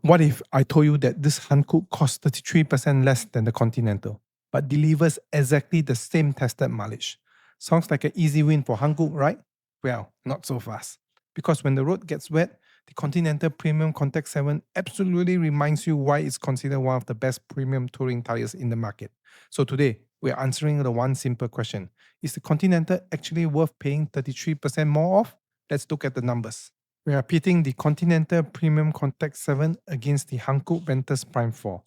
What if I told you that this Hankook costs 33% less than the Continental, but delivers exactly the same tested mileage? Sounds like an easy win for Hankook, right? Well, not so fast. Because when the road gets wet, the Continental PremiumContact 7 absolutely reminds you why it's considered one of the best premium touring tires in the market. So today, we're answering the one simple question. Is the Continental actually worth paying 33% more off? Let's look at the numbers. We are pitting the Continental PremiumContact 7 against the Hankook Ventus Prime 4.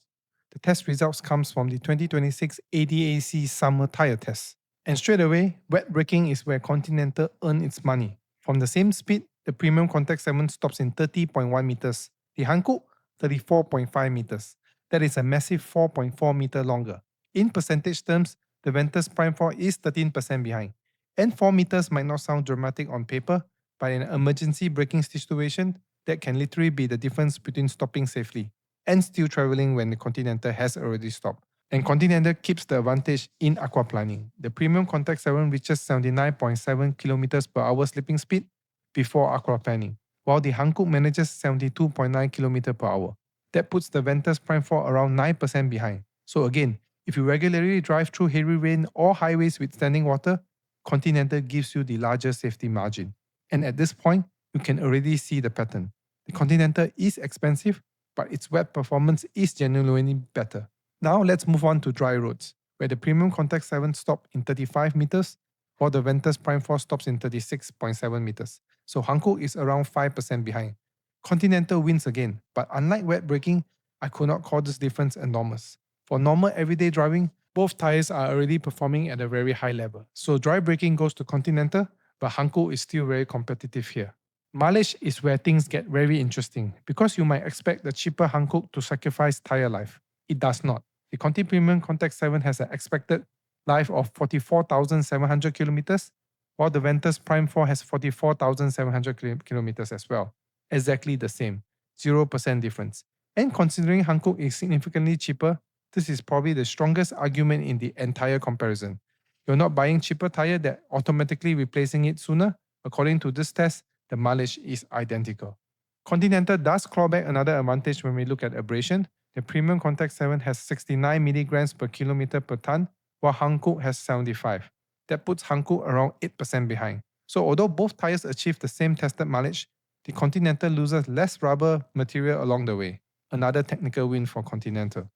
The test results comes from the 2026 ADAC Summer Tire Test. And straight away, wet braking is where Continental earned its money. From the same speed, the PremiumContact 7 stops in 30.1 meters. The Hankook, 34.5 meters. That is a massive 4.4 meter longer. In percentage terms, the Ventus Prime 4 is 13% behind. And 4 meters might not sound dramatic on paper, but in an emergency braking situation, that can literally be the difference between stopping safely and still traveling when the Continental has already stopped. And Continental keeps the advantage in aquaplaning. The PremiumContact 7 reaches 79.7 km per hour slipping speed before aquaplaning, while the Hankook manages 72.9 km per hour. That puts the Ventus Prime 4 around 9% behind. So again, if you regularly drive through heavy rain or highways with standing water, Continental gives you the larger safety margin. And at this point, you can already see the pattern. The Continental is expensive, but its wet performance is genuinely better. Now let's move on to dry roads, where the PremiumContact 7 stops in 35 meters, while the Ventus Prime 4 stops in 36.7 meters. So Hankook is around 5% behind. Continental wins again, but unlike wet braking, I could not call this difference enormous. For normal everyday driving, both tires are already performing at a very high level. So dry braking goes to Continental, but Hankook is still very competitive here. Mileage is where things get very interesting, because you might expect the cheaper Hankook to sacrifice tire life. It does not. The Conti PremiumContact 7 has an expected life of 44,700 kilometers, while the Ventus Prime 4 has 44,700 kilometers as well. Exactly the same. 0% difference. And considering Hankook is significantly cheaper, this is probably the strongest argument in the entire comparison. You're not buying cheaper tire that automatically replacing it sooner. According to this test, the mileage is identical. Continental does claw back another advantage when we look at abrasion. The PremiumContact 7 has 69 milligrams per kilometer per ton, while Hankook has 75. That puts Hankook around 8% behind. So although both tires achieve the same tested mileage, the Continental loses less rubber material along the way. Another technical win for Continental.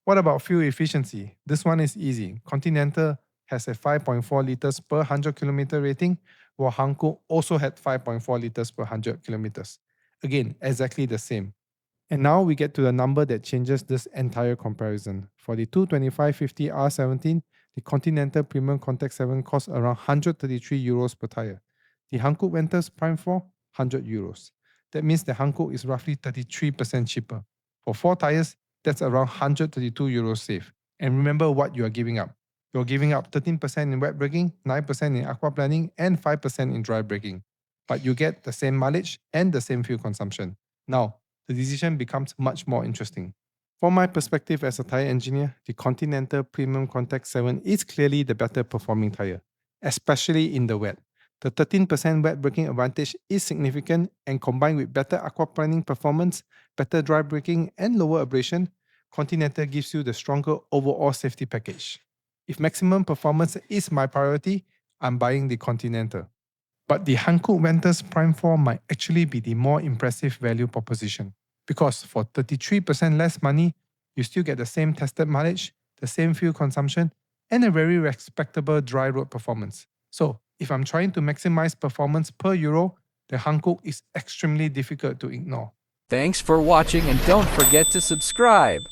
What about fuel efficiency? This one is easy. Continental has a 5.4 liters per 100 kilometer rating, while Hankook also had 5.4 liters per 100 kilometers. Again, exactly the same. And now we get to the number that changes this entire comparison. For the 225/50 R17, the Continental PremiumContact 7 costs around 133 euros per tire. The Hankook Ventus Prime 4, 100 euros. That means the Hankook is roughly 33% cheaper. For 4 tires, that's around 132 euros safe. And remember what you are giving up. You're giving up 13% in wet braking, 9% in aquaplaning, and 5% in dry braking. But you get the same mileage and the same fuel consumption. Now, the decision becomes much more interesting. From my perspective as a tire engineer, the Continental PremiumContact 7 is clearly the better performing tire, especially in the wet. The 13% wet braking advantage is significant, and combined with better aquaplaning performance, better dry braking, and lower abrasion, Continental gives you the stronger overall safety package. If maximum performance is my priority, I'm buying the Continental. But the Hankook Ventus Prime 4 might actually be the more impressive value proposition, because for 33% less money, you still get the same tested mileage, the same fuel consumption, and a very respectable dry road performance. So, if I'm trying to maximize performance per euro, the Hankook is extremely difficult to ignore. Thanks for watching, and don't forget to subscribe.